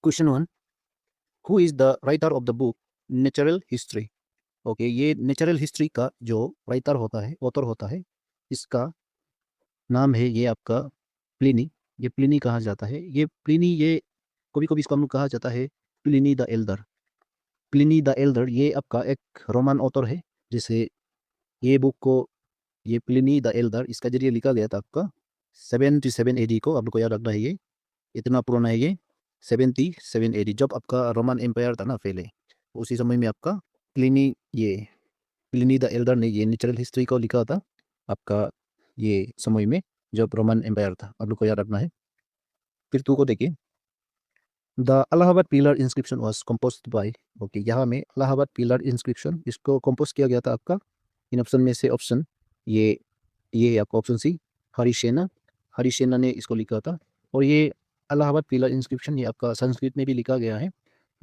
Question one, who is the writer of the book natural history? Okay, ये natural history का जो writer होता है, ऑथर होता है, इसका नाम है ये आपका प्लिनी। ये प्लिनी कहा जाता है। ये प्लिनी, ये कभी कभी इसको हम लोग कहा जाता है Pliny the Elder. Pliny the Elder ये आपका एक रोमन ऑथर है, जिसे ये बुक को, ये प्लिनी द एल्डर, इसका जरिए लिखा गया था आपका 77 AD को। आप लोग को याद रखना है, ये इतना पुराना है ये। 77 AD, जब आपका रोमन एम्पायर था ना पहले, उसी समय में आपका प्लिनी, ये प्लिनी द एल्डर ने ये नेचुरल हिस्ट्री को लिखा था आपका ये समय में, जब रोमन एम्पायर था। आप लोग को याद रखना है। फिर टू को देखिए, the Allahabad pillar inscription was composed bye. Okay, यहाँ में अलाहाबाद पिलर इंस्क्रिप्शन, इसको कंपोज किया गया था आपका इन ऑप्शन में से ऑप्शन ये आपका ऑप्शन सी, हरिसेना। हरिसेना ने इसको लिखा था। और ये अलाहाबाद पिलर इंस्क्रिप्शन ये आपका संस्कृत में भी लिखा गया है।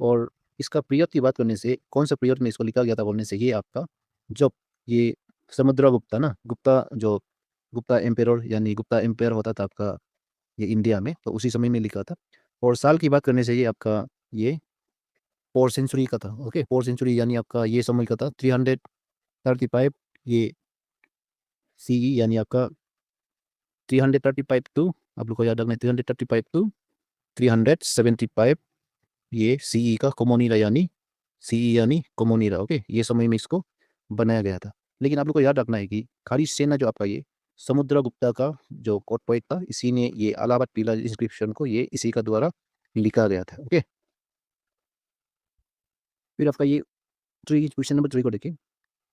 और इसका पीरियड की बात करने से, कौन सा पीरियड में इसको लिखा गया था बोलने से, ये आपका जब ये समुद्रगुप्ता ना, गुप्ता जो गुप्ता एम्पेयर, यानी गुप्ता एम्पायर होता था आपका ये इंडिया में, तो उसी समय में लिखा था। और साल की बात करने से ये आपका ये 4 सेंचुरी का था। ओके, 4 सेंचुरी यानी आपका ये समय का था 335 ये CE, यानी आपका 335 टू, आप लोग को याद रखना है, 335 टू 375 ये CE का कोमोनीरा, यानी CE यानी कोमोनीरा। ओके, ये समय में इसको बनाया गया था। लेकिन आप लोग को याद रखना है कि हरिसेना जो आपका ये समुद्रगुप्ता का जो कोट पॉइंट था, इसी ने ये अलाहाबाद पिलर इंस्क्रिप्शन को ये इसी का द्वारा लिखा गया था। ओके, फिर आपका ये क्वेश्चन नंबर 3 को देखिए,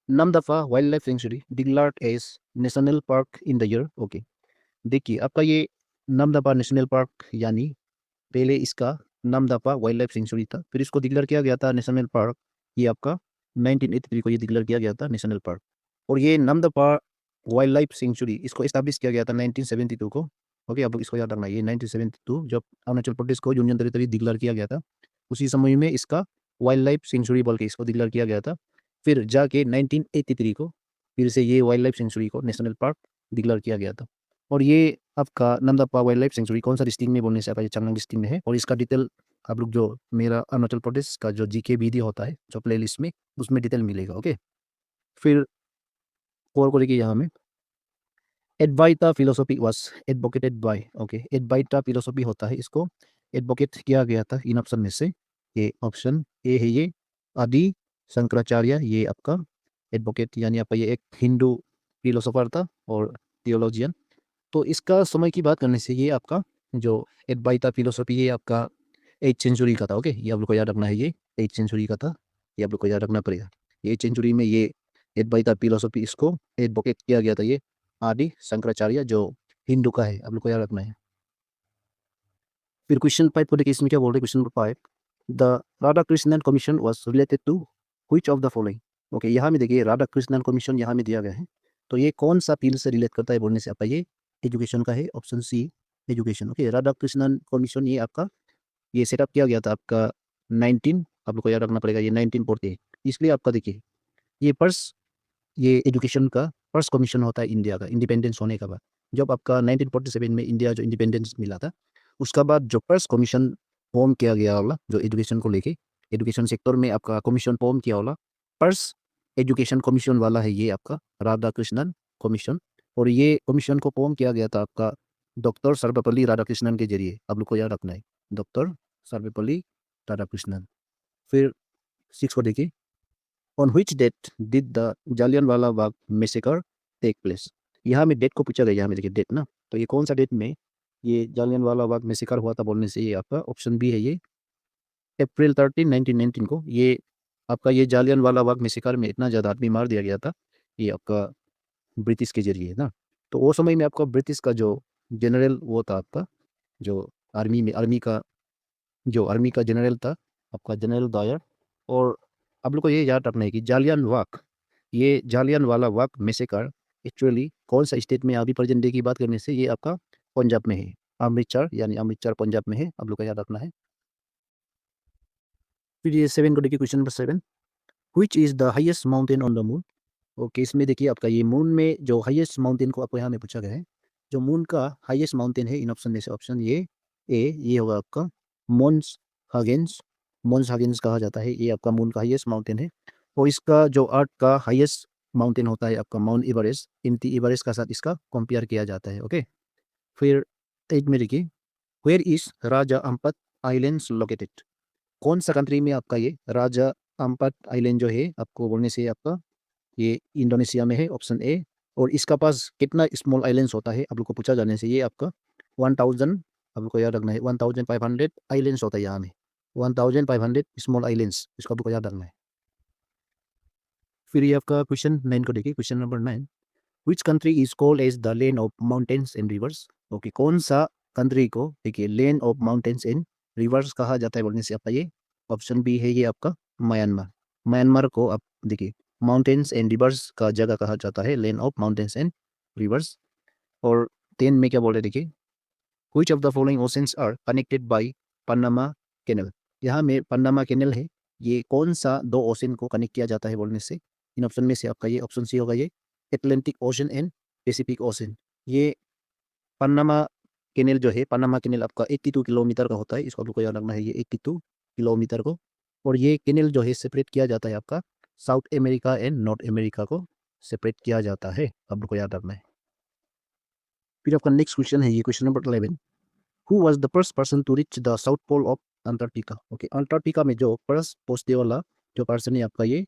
Namdapha wildlife sanctuary declared as national park in the year. Okay, देखिए आपका ये नामदफा नेशनल पार्क, यानी पहले इसका नामदफा वाइल्ड लाइफ सेंचुरी था, फिर इसको डिक्लेयर किया गया था नेशनल पार्क। ये आपका 1983 को ये डिक्लेयर किया गया था नेशनल पार्क। और ये नामदफा वाइल्ड लाइफ सेंचुरी इसको एस्टैब्लिश किया गया था 1972 को। ओके, आप लोग इसको याद रखना, ये 1972 जब अरुणाचल प्रदेश को यूनियन टेरिटरी डिक्लेयर किया गया था, उसी समय में इसका वाइल्ड लाइफ सेंचुरी बोल के इसको डिक्लेयर किया गया था। फिर जाके 1983 को फिर से ये वाइल्ड लाइफ सेंचुरी को नेशनल पार्क डिक्लेयर किया गया था। और ये आपका नामदफा वाइल्ड लाइफ सेंचुरी कौन सा डिस्ट्रिक्ट में बोलने से आपका ये चांगलांग डिस्ट्रिक्ट में है। और इसका डिटेल आप लोग जो मेरा अरुणाचल प्रदेश का जो GK वीडियो होता है जो प्लेलिस्ट में, उसमें डिटेल मिलेगा। ओके, फिर और को देखिए यहाँ में, Advaita philosophy was advocated by. Okay, Advaita philosophy होता है, इसको एडवोकेट किया गया था इन ऑप्शन में से। ये ऑप्शन ए है, ये आदि शंकराचार्य, ये आपका एडवोकेट यानी आपका ये एक हिंदू फिलोसोफर था और थियोलॉजियन। तो इसका समय की बात करने से ये आपका जो एडवाइटा फिलोसॉफी ये आपका 8th सेंचुरी का था। ओके, ये आप लोग को याद रखना है, ये 8th सेंचुरी का था, ये आप लोग को याद रखना पड़ेगा। ये 8th सेंचुरी में ये एडवाइता फिलोसॉफी इसको एडवोकेट किया गया था, ये आदि शंकराचार्य जो हिंदू का है, आप लोग को याद रखना है। फिर क्वेश्चन 5 को देखिए, इसमें क्या बोल रहे हैं, question number 5, the Radhakrishnan commission was related to which of the following. Okay, यहाँ में देखिए राधा कृष्णन कमीशन यहाँ में दिया गया है, तो ये कौन सा फील्ड से रिलेट करता है बोलने से आपका ये एजुकेशन का है, option C education. Okay, Radhakrishnan commission ये आपका ये सेटअप किया गया था आपका 19, आप लोग को याद रखना पड़ेगा, ये 1948। इसलिए आपका देखिए ये पर्स, ये एजुकेशन का फर्स्ट कमीशन होता है इंडिया का इंडिपेंडेंस होने के बाद। जब आपका 1947 में इंडिया जो इंडिपेंडेंस मिला था, उसका बाद जो फर्स्ट कमीशन फॉर्म किया गया वाला जो एजुकेशन को लेके, एजुकेशन सेक्टर में आपका कमीशन फॉर्म किया वाला फर्स्ट एजुकेशन कमीशन वाला है ये आपका राधा कृष्णन कमीशन। और ये कमीशन को फॉर्म किया गया था आपका डॉक्टर सर्वपल्ली राधाकृष्णन के जरिए, आप लोग को याद रखना है, डॉक्टर सर्वपल्ली राधाकृष्णन। फिर 6 को देखिए, on which date did the Jallianwala Bagh massacre take place. यहाँ में डेट को पूछा गया, यहाँ में देखिए डेट ना, तो ये कौन सा डेट में ये जालियनवाला बाग मैसेकर हुआ था बोलने से ये आपका ऑप्शन बी है, ये अप्रैल 13 1919 को। ये आपका ये जालियनवाला बाग मैसेकर में इतना ज़्यादा आदमी मार दिया गया था, ये आपका ब्रिटिश के जरिए ना। तो वो समय में आपका ब्रिटिश का जो जनरल वो था आपका जो आर्मी में, आर्मी का जनरल था आपका जनरल डायर। और आप लोग को ये याद रखना है कि जालियन वाला बाग मैसेकर एक्चुअली कौन सा स्टेट में, अभी प्रेजेंट डे की बात करने से ये आपका पंजाब में है, अमृतसर, यानी अमृतसर पंजाब में है, आप लोग को याद रखना है। फिर ये 7 को देखिए, question number 7, which is the highest mountain on the moon. Okay, इसमें देखिए आपका ये मून में जो हाईएस्ट माउंटेन को आपको यहाँ में पूछा गया है, जो मून का हाईएस्ट माउंटेन है इन ऑप्शन में से ऑप्शन ये ए, ये होगा आपका माउंट हागिंस, मोन्स हागिंस कहा जाता है, ये आपका मून का हाईएस्ट माउंटेन है। और इसका जो अर्थ का हाईएस्ट माउंटेन होता है आपका माउंट एवरेस्ट, इनती एवरेस्ट का साथ इसका कंपेयर किया जाता है। ओके, फिर 8 में देखिए, where is Raja Ampat islands located? कौन सा कंट्री में आपका ये राजा अम्पत आइलैंड जो है आपको बोलने से आपका ये इंडोनेशिया में है, ऑप्शन ए। और इसका पास कितना स्मॉल आइलैंड्स होता है आप लोग को पूछा जाने से ये आपका 1000, आप लोग को याद रखना है 1500 आइलैंड्स होता है यहाँ में, 1500 स्मॉल आइलैंड्स, इसको आप लोग को याद रखना है। फिर ये आपका क्वेश्चन 9 को देखिए, question number 9, which country is called as the land of mountains and rivers? Okay, कौन सा कंट्री को देखिए land of mountains and rivers कहा जाता है बोलने से आपका ये ऑप्शन बी है ये आपका म्यांमार। म्यांमार को आप देखिए माउंटेन्स एंड रिवर्स का जगह कहा जाता है, land of mountains and rivers. और 10 में क्या बोल रहे देखिए, which of the following oceans are connected by Panama canal? यहाँ में पनामा कैनल है, ये कौन सा दो ओशन को कनेक्ट किया जाता है बोलने से इन ऑप्शन में से आपका ये ऑप्शन सी होगा, ये Atlantic ocean and Pacific ocean. ये पनामा कैनल जो है, पनामा कैनल आपका 82 किलोमीटर का होता है, इसको आपको याद रखना है, ये 82 किलोमीटर को। और ये कैनल जो है सेपरेट किया जाता है आपका south America and north America को सेपरेट किया जाता है, आप लोग को याद रखना है। फिर आपका नेक्स्ट क्वेश्चन है ये question number 11, who was the first person to reach the south pole of Antarctica? Okay, Antarctica में जो फर्स्ट पहुंचने वाला जो पर्सन है आपका ये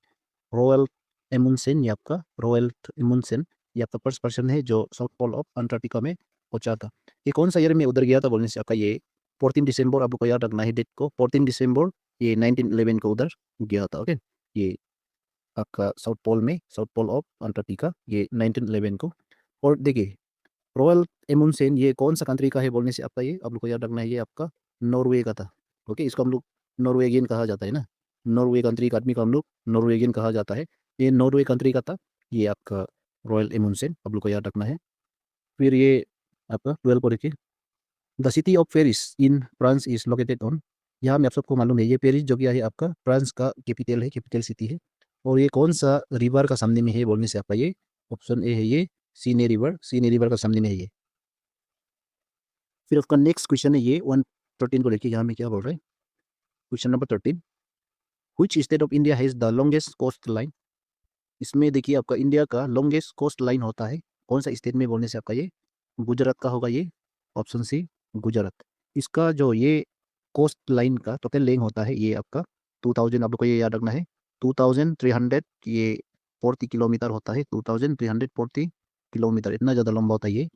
रॉयल एमुंडसेन, ये आपका रॉयल एमुंडसेन, ये आपका फर्स्ट पर्सन है जो साउथ पोल ऑफ अंटार्कटिका में पहुंचा था। ये कौन सा ईयर में उधर गया था बोलने से आपका ये 14 दिसंबर, आपको याद रखना है डेट को, 14 दिसंबर ये 1911 को उधर गया था। ओके, ये आपका साउथ पोल में, साउथ पोल ऑफ अंटार्कटिका ये 1911 को। और देखिए रॉयल एमुंडसेन ये कौन सा कंट्री का है बोलने से आपका ये आप लोग को याद रखना है, ये आपका नॉर्वे का था। ओके, इसको हम लोग नॉर्वेगियन कहा जाता है ना, नॉर्वे कंट्री का आदमी को हम लोग नॉर्वेगियन कहा जाता है, ये नॉर्वे कंट्री का था ये आपका रॉयल एमुंडसेन, आप लोग को याद रखना है। फिर ये आपका 12 को देखिए, the city of Paris in France is located on? यहाँ में आप सबको मालूम है ये पेरिस जो क्या है आपका फ्रांस का कैपिटल है, कैपिटल सिटी है। और ये कौन सा रिवर का सामने में है बोलने से आपका ये ऑप्शन ए है, ये सीने रिवर, सीने रिवर का सामने में है ये। फिर आपका नेक्स्ट क्वेश्चन है ये 113 को लेके, यहाँ में क्या बोल रहे हैं, question number 13, which state of India has the longest coastline? इसमें देखिए आपका इंडिया का लॉन्गेस्ट कोस्ट लाइन होता है कौन सा स्टेट में बोलने से आपका ये गुजरात का होगा, ये ऑप्शन सी गुजरात। इसका जो ये कोस्ट लाइन का टोटल लेंथ होता है ये आपका 2000, आप लोग को ये याद रखना है 2300 ये 40 किलोमीटर होता है, 2340 किलोमीटर, इतना ज़्यादा लंबा होता है ये।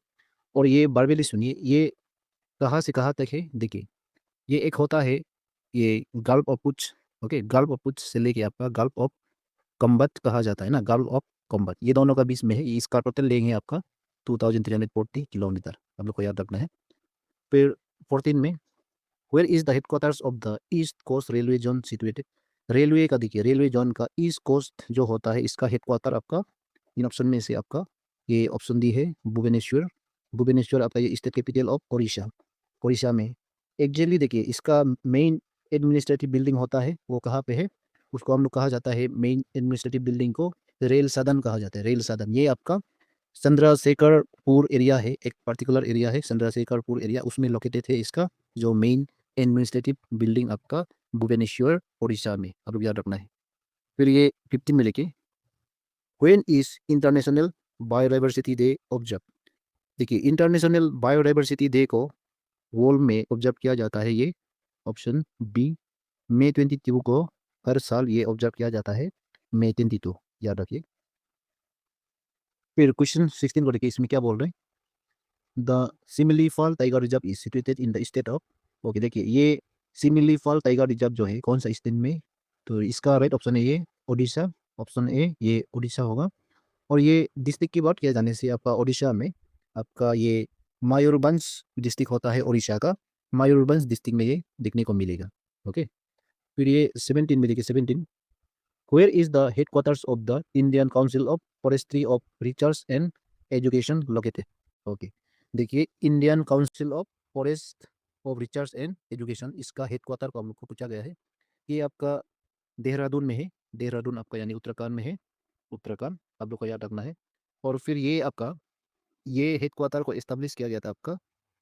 और ये बारबेली सुनिए, ये कहाँ से कहाँ तक है देखिए, ये एक होता है ये gulf of Poonch. Okay, gulf of Poonch से लेके आपका गल्फ ऑफ कम्बत कहा जाता है ना, गल्फ ऑफ कम्बत, ये दोनों का बीच में है, इसका टोटल लेंथ है आपका 2340 किलोमीटर, आप लोग को याद रखना है। फिर 14 में, where is the headquarters of the east coast railway zone situated? Railway का देखिए, रेलवे जोन का ईस्ट कोस्ट जो होता है इसका हेडक्वार्टर आपका इन ऑप्शन में से आपका ये ऑप्शन डी है भुवनेश्वर। भुवनेश्वर आपका ये state capital of Orissa, Orissa में। एक्चुअली देखिए इसका मेन एडमिनिस्ट्रेटिव बिल्डिंग होता है वो कहाँ पे है, उसको हम लोग कहा जाता है मेन एडमिनिस्ट्रेटिव बिल्डिंग को रेल सदन कहा जाता है, रेल सदन। ये आपका चंद्रशेखरपुर एरिया है, एक पर्टिकुलर एरिया है चंद्रशेखरपुर एरिया, उसमें लोकेटेड है इसका जो मेन एडमिनिस्ट्रेटिव बिल्डिंग आपका भुवनेश्वर उड़ीसा में, आप लोग याद रखना है। फिर ये 15 में लेके, when is international biodiversity day observe? देखिए इंटरनेशनल बायोडाइवर्सिटी डे को वर्ल्ड में ऑब्जर्व किया जाता है ये ऑप्शन बी मई 22 को, हर साल ये ऑब्जर्व किया जाता है मई 22, याद रखिए। फिर क्वेश्चन 16 को देखिए, इसमें क्या बोल रहे हैं, the simile fall tiger reserve is situated in the state of? Okay देखिए ये सिमिली फॉल टाइगर रिजर्व जो है कौन सा स्टेट में, तो इसका राइट ऑप्शन है ये उड़ीसा, ऑप्शन ए ये उड़ीसा होगा। और ये डिस्ट्रिक्ट की बात किया जाने से आपका उड़ीसा में आपका ये मयूरभंज डिस्ट्रिक्ट होता है उड़ीसा का, मयूरभंज डिस्ट्रिक्ट में ये देखने को मिलेगा। ओके, फिर ये 17 में देखिए 17, where is the headquarters of the Indian council of forestry of research and education located? Okay, देखिए Indian council of forest of research and education, इसका हेडक्वार्टर को हम लोग को पूछा गया है, ये आपका देहरादून में है, देहरादून आपका यानी उत्तराखंड में है, उत्तराखंड, आप लोग को याद रखना है। और फिर ये आपका ये हेडक्वार्टर को इस्टेब्लिश किया गया था आपका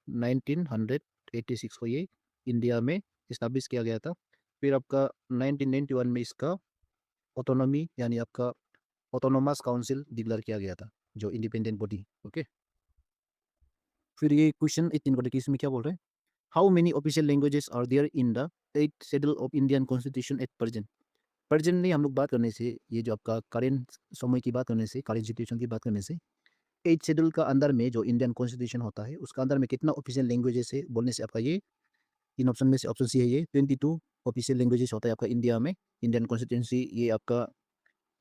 1986 को ये इंडिया में इस्टेब्लिश किया गया था। फिर आपका 1991 में इसका ऑटोनॉमी यानी आपका ऑटोनोमस काउंसिल डिक्लेयर किया गया था, जो इंडिपेंडेंट बॉडी। ओके, फिर ये क्वेश्चन 18 को देखिए, इसमें क्या बोल रहे हैं, how many official languages are there in the 8th schedule of Indian constitution at present. Presently हम लोग बात करने से, ये जो आपका करेंट समय की बात करने से, करेंट सिचुएशन की बात करने से, 8th शेड्यूल का अंदर में जो इंडियन कॉन्स्टिट्यूशन होता है उसका अंदर में कितना ऑफिशियल लैंग्वेजेस है बोलने से आपका ये इन ऑप्शन में से ऑप्शन सी है, ये 22 ऑफिशियल लैंग्वेजेस होता है आपका इंडिया में। इंडियन कॉन्स्टिट्यूंसी ये आपका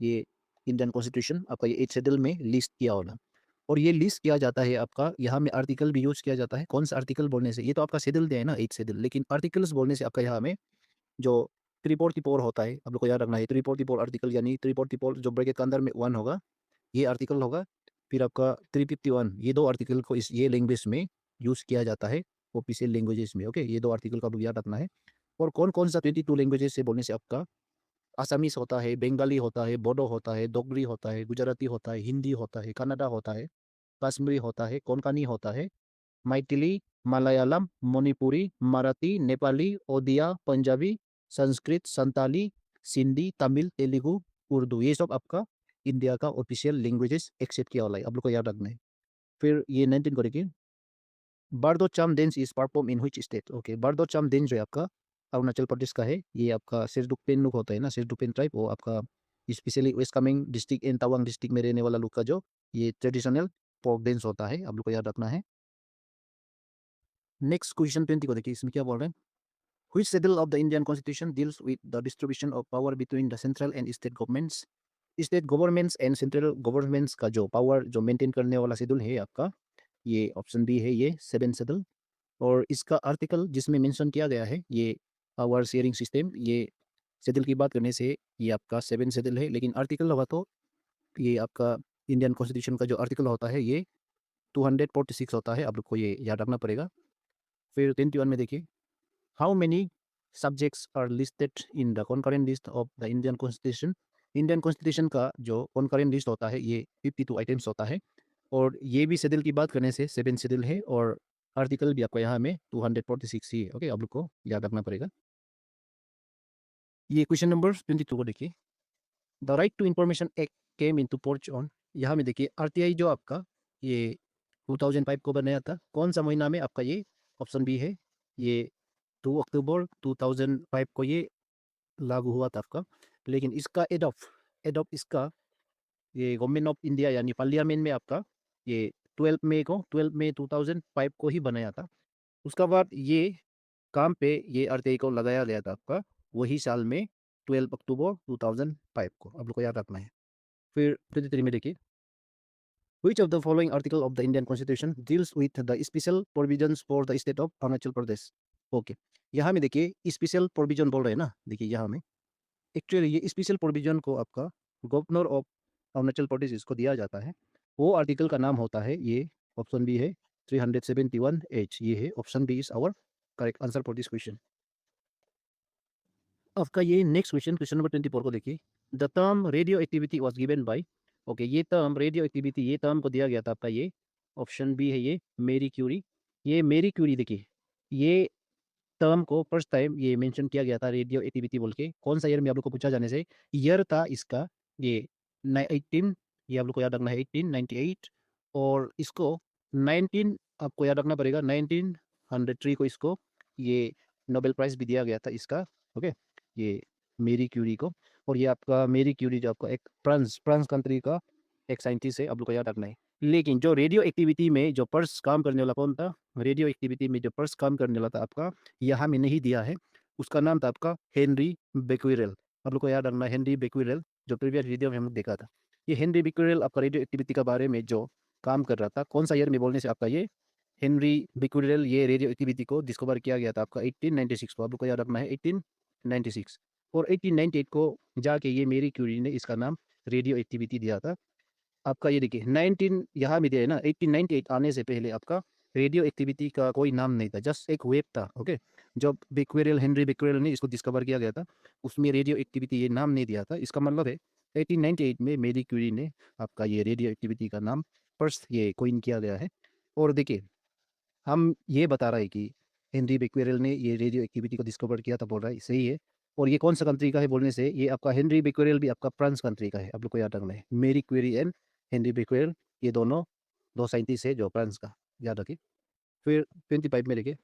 ये इंडियन कॉन्स्टिट्यूशन आपका ये 8th शेड्यूल में लिस्ट किया होगा। और ये लिस्ट किया जाता है आपका, यहाँ में आर्टिकल भी यूज किया जाता है। कौन सा आर्टिकल बोलने से, ये तो आपका शेड्यूल दिया है ना 8th शेड्यूल, लेकिन आर्टिकल्स बोलने से आपका यहाँ में जो 344 होता है, आप लोग को याद रखना है 344 आर्टिकल, यानी 344 जो ब्रैकेट के अंदर में 1 होगा ये आर्टिकल होगा। फिर आपका 351, ये दो आर्टिकल को इस ये लैंग्वेज में यूज किया जाता है ऑफिशियल लैंग्वेजेस में। ओके, ये दो आर्टिकल का आप लोग याद रखना है। और कौन कौन सा 22 लैंग्वेजेस से बोलने से आपका आसामीज होता है, बंगाली होता है, बोडो होता है, डोगरी होता है, गुजराती होता है, हिंदी होता है, कन्नड़ा होता है, कश्मीरी होता है, कोंकणी होता है, मैथिली, मलयालम, मणिपुरी, मराठी, नेपाली, ओडिया, पंजाबी, संस्कृत, संताली, सिंधी, तमिल, तेलुगु, उर्दू, ये सब आपका इंडिया का ऑफिशियल लैंग्वेजेस एक्सेप्ट किया वाला है, आप लोग को याद रखना है। फिर ये 19 को देखिए, Bardo Chham dance is perform in which state. Okay, Bardo Chham dance जो है आपका अरुणाचल प्रदेश का है। ये आपका शेरडुकपेन लोग होता है ना, शेरडुकपेन ट्राइब, वो आपका specially west Kameng district and Tawang district में रहने वाला लोग का जो ये ट्रेडिशनल फोक डांस होता है, आप लोग को याद रखना है। नेक्स्ट क्वेश्चन 20 को देखिए, इसमें क्या बोल रहे हैं, which schedule of the Indian constitution deals with the distribution of power between the central and state governments. State governments and central governments का जो पावर जो मेंटेन करने वाला शेड्यूल है आपका, ये ऑप्शन बी है, ये 7 शेड्यूल। और इसका आर्टिकल जिसमें मेंशन किया गया है ये पावर शेयरिंग सिस्टम, ये शेड्यूल की बात करने से ये आपका 7 शेड्यूल है। लेकिन आर्टिकल होगा तो ये आपका इंडियन कॉन्स्टिट्यूशन का जो आर्टिकल होता है ये 246 होता है, आप लोग को ये याद रखना पड़ेगा। फिर 21 में देखिए, how many subjects are listed in the concurrent list of the Indian constitution. Indian constitution का जो कॉन्करेंट लिस्ट होता है ये 52 आइटम्स होता है। और ये भी शेड्यूल की बात करने से 7 शेड्यूल है, और आर्टिकल भी आपका यहाँ में 246 ही है। ओके, आप लोग को याद रखना पड़ेगा। ये क्वेश्चन नंबर 22 को देखिए, the right to information act came into force on. यहाँ में देखिए आरटीआई जो आपका ये 2005 को बनाया था, कौन सा महीना में आपका ये ऑप्शन बी है, ये 2 अक्टूबर 2005 को ये लागू हुआ था आपका। लेकिन इसका एड ऑफ इसका ये गवर्नमेंट ऑफ इंडिया यानी पार्लियामेंट में आपका ये 12 मई 2005 को ही बनाया था। उसका बाद ये काम पे ये आरटीआई को लगाया गया था आपका वही साल में 12 अक्टूबर 2005 को, आप लोग को याद रखना है। फिर 23 में देखिए, Which of the following article of the Indian Constitution deals with the special provisions for the state of Arunachal Pradesh. Okay, यहाँ में देखिए स्पेशल प्रोविजन बोल रहे हैं ना, देखिए यहाँ में एक्चुअली ये स्पेशल प्रोविजन को आपका गवर्नर ऑफ अरुणाचल प्रदेश इसको दिया जाता है। वो आर्टिकल का नाम होता है ये ऑप्शन बी है 371H, ये है option B is our correct answer for this question. आपका ये नेक्स्ट क्वेश्चन, क्वेश्चन नंबर 24 को देखिए, the term radioactivity was given by. Okay, ये टर्म रेडियो एक्टिविटी ये टर्म को दिया गया था आपका ये ऑप्शन बी है, ये मेरी क्यूरी। ये मेरी क्यूरी देखिए, ये टर्म को फर्स्ट टाइम ये मेंशन किया गया था रेडियो एक्टिविटी बोल के, कौन सा ईयर में आप लोग को पूछा जाने से ईयर था इसका ये 18, ये आप लोग को याद रखना है 1898। और इसको 19 आपको याद रखना पड़ेगा 1903 को इसको ये नोबेल प्राइज भी दिया गया था इसका। ओके, ये मेरी क्यूरी को। और ये आपका मेरी क्यूरी जो आपका एक फ्रांस फ्रांस कंट्री का एक साइंटिस्ट है, आप लोग को याद रखना है। लेकिन जो रेडियो एक्टिविटी में जो फर्स्ट काम करने वाला कौन था, रेडियो एक्टिविटी में जो फर्स्ट काम करने वाला था आपका यहाँ में नहीं दिया है, उसका नाम था आपका हेनरी बेक्वेरेल। आप लोग को याद रखना है हेनरी बेक्वेरेल, जो प्रीवियस वीडियो में हम लोग देखा था। ये हेनरी बेक्वेरेल आपका रेडियो एक्टिविटी के बारे में जो काम कर रहा था, कौन सा ईयर में बोलने से आपका ये हेनरी बेक्वेरेल ये रेडियो एक्टिविटी को डिस्कवर किया गया था आपका 1896 को, आप लोग को याद रखना है 1896। और 1898 को जाके ये मेरी क्यूरी ने इसका नाम रेडियो एक्टिविटी दिया था आपका। ये देखिए 19 यहाँ में दिया है ना, 1898 आने से पहले आपका रेडियो एक्टिविटी का कोई नाम नहीं था, जस्ट एक वेब था। ओके, जब बेक्वेरेल हेनरी बेक्वेरेल ने इसको डिस्कवर किया गया था उसमें रेडियो एक्टिविटी ये नाम नहीं दिया था। इसका मतलब है 1898 में मेरी क्यूरी ने आपका ये रेडियो एक्टिविटी का नाम फर्स्ट ये कोइन किया गया है। और देखिए हम ये बता रहे हैं कि हेनरी बेक्वेरेल ने ये रेडियो एक्टिविटी को डिस्कवर किया था बोल रहा है, सही है। और ये कौन सा कंट्री का है बोलने से, ये आपका हेनरी बेक्वेरेल भी आपका फ्रांस कंट्री का है, आप लोग को याद रखना है। मेरी क्वेरी एंड हेनरी बेक्वेरेल, ये दोनों दो साइंटिस्ट है जो फ्रांस का, याद रखिए। फिर 25 में देखिए,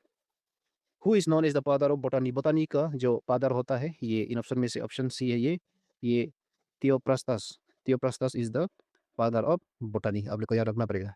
who is known as the father of botany, botany का जो फादर होता है, ये इन ऑप्शन में से ऑप्शन सी है, ये Theophrastus, Theophrastus is the father of botany, आप लोग को याद रखना पड़ेगा।